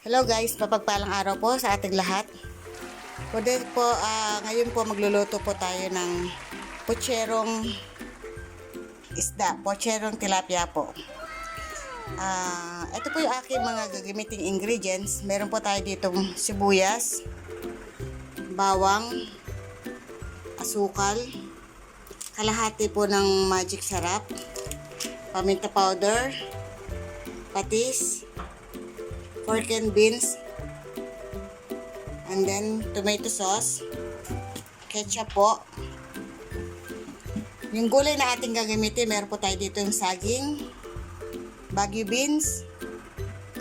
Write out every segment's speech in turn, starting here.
Hello guys, mapagpalang araw po sa ating lahat. Ngayon po magluluto po tayo ng putserong isda, putserong tilapia po. Ito po yung aking mga gagamiting ingredients. Meron po tayo ditong sibuyas, bawang, asukal, kalahati po ng magic sarap, paminta powder, patis, pork and beans, and then tomato sauce, ketchup po. Yung gulay na ating gagamitin, meron po tayo dito yung saging, bagu beans,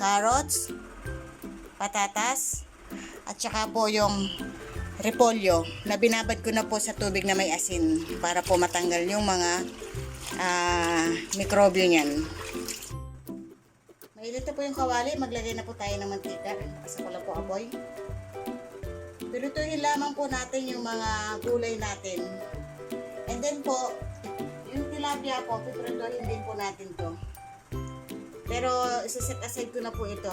carrots, patatas, at saka po yung repolyo na binabad ko na po sa tubig na may asin para po matanggal yung mga mikrobyo niyan. Mainit na po yung kawali, maglagay na po tayo ng mantika. Asa ko lang po apoy. Pilutuin lamang po natin yung mga gulay natin. And then po, yung tilapia po, piprituhin din po natin to. Pero isa-set aside ko na po ito.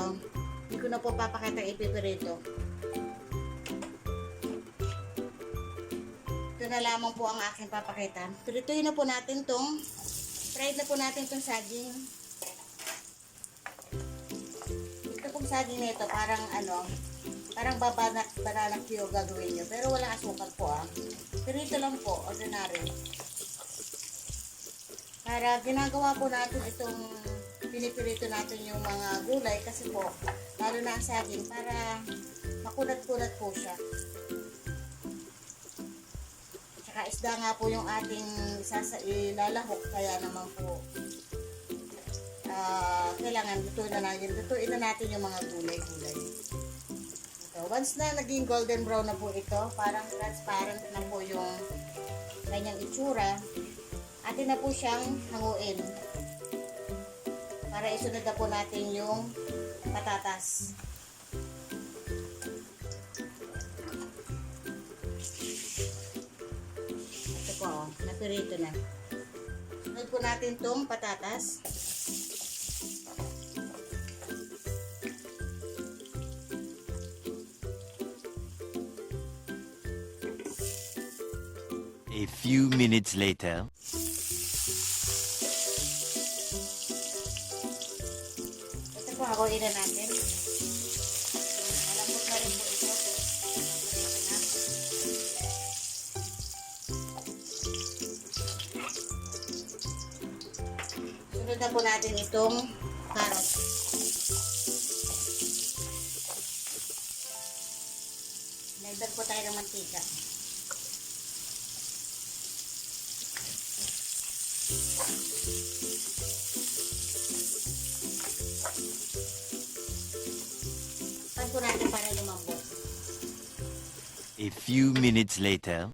Hindi ko na po papakita ipipirito. Ito na lamang po ang aking papakita. Pirituhin na po natin tong, fried na po natin tong saging. Saging nito parang banana Q gagawin nyo, pero walang asukal po Pirito lang po, ordinary. Para ginagawa po natin itong pinipirito natin yung mga gulay kasi po, lalo na ang saging, para makunat-kunat po siya. Tsaka isda nga po yung ating ilalahok, kaya naman po kailangan lutuin na natin yung mga gulay-gulay. Once na naging golden brown na po ito, parang transparent na po yung kanyang itsura, atin na po siyang hanguin para isunod na po natin yung patatas. Ito po, napirito na. Sunod po natin itong patatas. A few minutes later. Ito po, hakuin na natin. Malambot na rin po ito. Sunod na po natin itong carrot. Nagdag po tayo ng mantika. Po natin para lumambot. A few minutes later.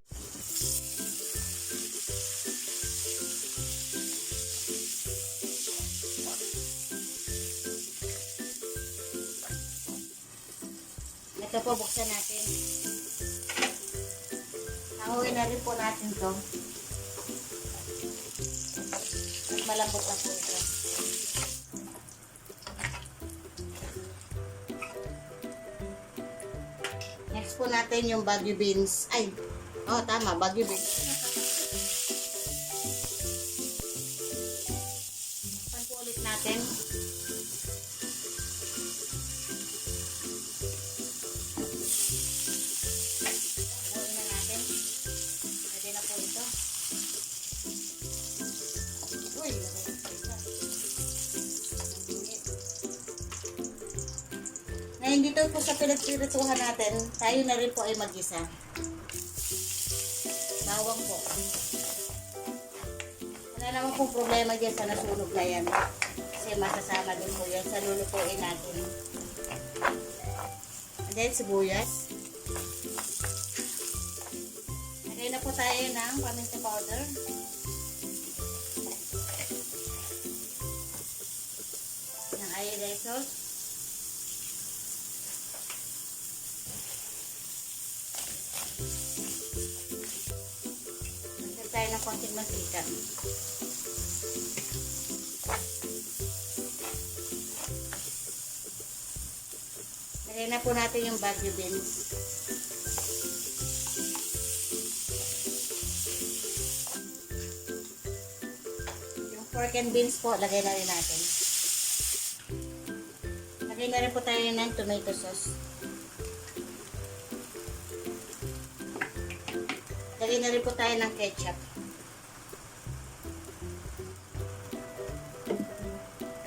Ito po, buksan natin. Hanguin na rin po natin to. At malambot na po ito. Next po natin yung bagu beans. Tama, bagu beans. Pan po ulit natin. Haluin na natin. Pwede na po ito. Uy, ngayon dito po sa pinagpirituhan natin, tayo na rin po ay mag-isa. Bawang po. Wala naman pong problema dyan sa nasunog na yan. Kasi masasama din po yan sa lulutuin natin. And then sibuyas. Lagay na po tayo ng paminta powder. Ng iodized salt. Tayo ng konting mantika. Lagay na po natin yung Baguio beans. Yung pork and beans po, lagay na rin natin. Lagay na rin po tayo ng tomato sauce. Lagay na rin po tayo ng ketchup.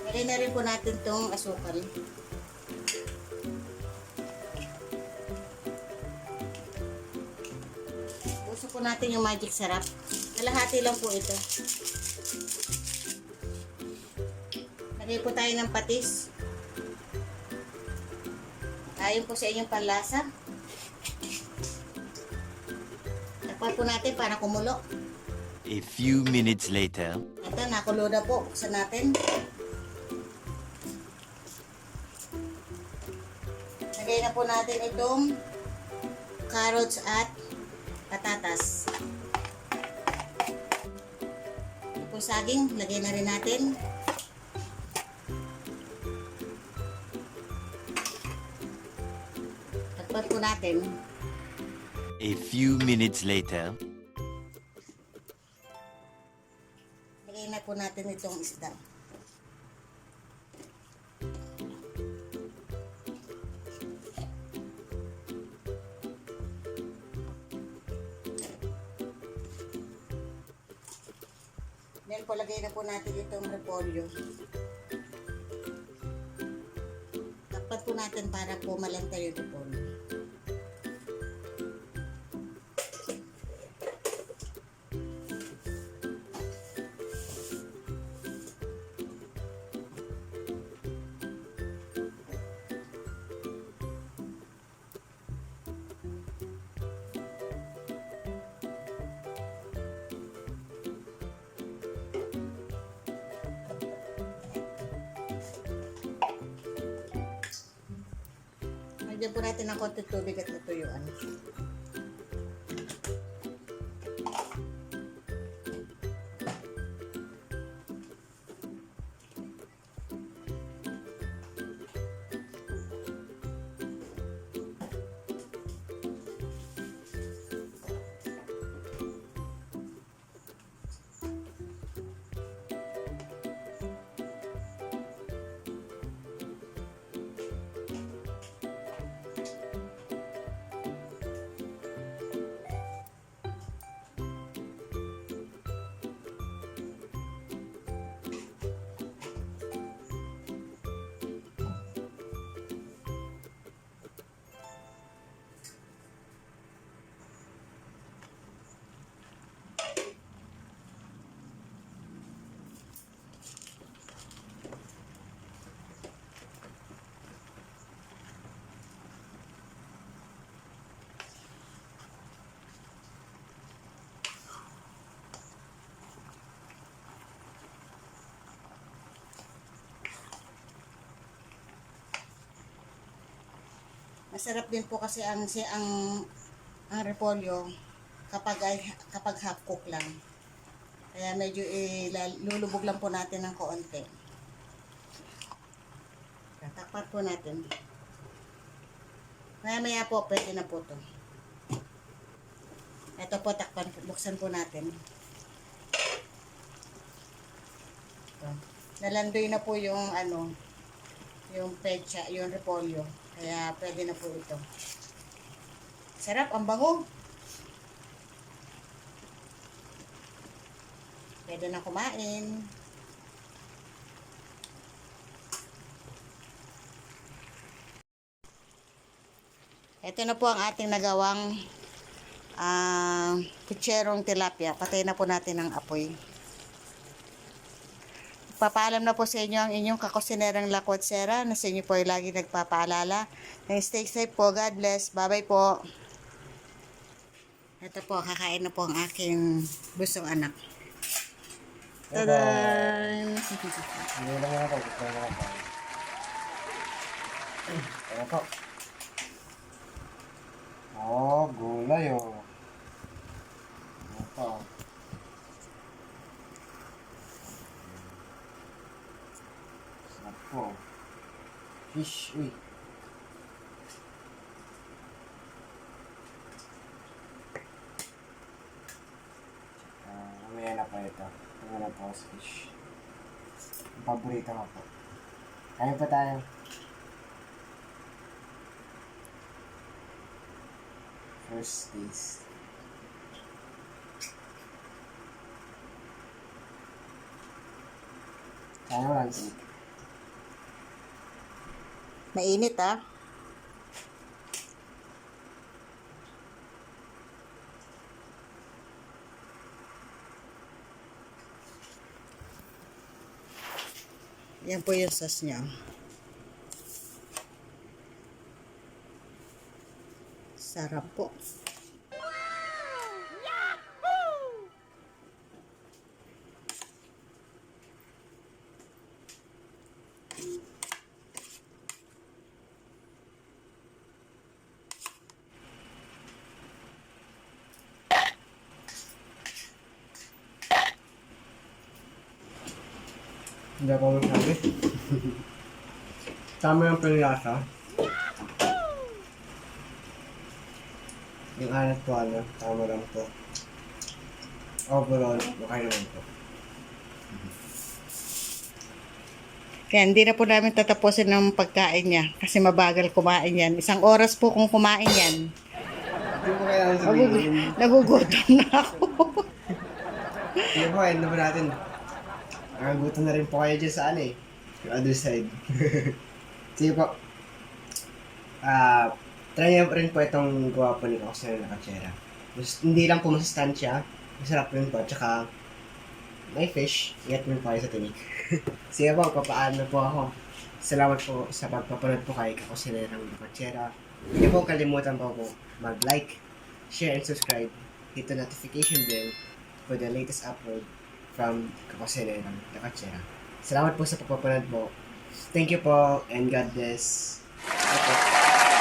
Lagay na rin po natin itong asukal. Uso po natin yung magic sarap. Kalahati lang po ito. Lagay po tayo ng patis. Ayon po sa inyong panlasa. Takpan po natin para kumulo. A few minutes later. Ito, nakulo na po. Buksan natin. Lagay na po natin itong carrots at patatas. Ito po saging. Lagay na rin natin. Takpan po natin. A few minutes later. Lagay na po natin itong isda. Then po, lagay na po natin itong repolyo. Takpan po natin para po malantay yung repolyo. Lagyan po natin ng konti tubig at natuyuan. Masarap din po kasi ang repolyo kapag half cook lang. Kaya medyo lulubog lang po natin ng konti. Takpan po natin. Maya po, pwede na po to. Ito po, takpan, buksan po natin. Ito. Nalandoy na po yung yung pecha, yung repolyo. Kaya pwede na po ito. Sarap, ang bango. Pwede na kumain. Ito na po ang ating nagawang kutserong tilapia. Patay na po natin ang apoy. Papaalam na po sa inyo ang inyong kakusinerang Lakwatsera na sa inyo po ay lagi nagpapaalala. Stay safe po. God bless. Bye-bye po. Ito po, kakain na po ang aking busong anak. Tadan! Hindi lang ako. Gusto lang ako. Ano po? Oh, gulay oh. Ano pa? Sarap po. Fish, uy. Tapos fish. Ang paborito ko po. Kaya pa tayo. First taste. Kaya mo lang taste. Mainit ah. Yan po yung sauce niya. Sarap po. Hindi ako masabi. Tama yung panlasa. Yung alat ko tama lang po. Overall, okay naman po. Kaya hindi na po namin tatapusin ng pagkain niya kasi mabagal kumain yan. 1 oras po kung kumain yan. Hindi mo kailangan sabihin. Nagugutom na ako. Sige po, end na ba natin? Nakagutom na rin po kayo dyan sa yung other side. Sige po. Try niyo rin po itong gawa po ni Coxer na kachera. Hindi lang po masustansya. Masarap rin po. Tsaka may fish. Ingat mo po kayo sa tinik. Sige po, papaan na po ako. Salamat po sa pagpapanood po kay Kakusinerang Kachera. Hindi po kalimutan po mag-like, share, and subscribe. Hit the notification bell for the latest upload from Kakusinerang Kachera. Salamat po sa pagpapanood po. Thank you po and God bless. Okay.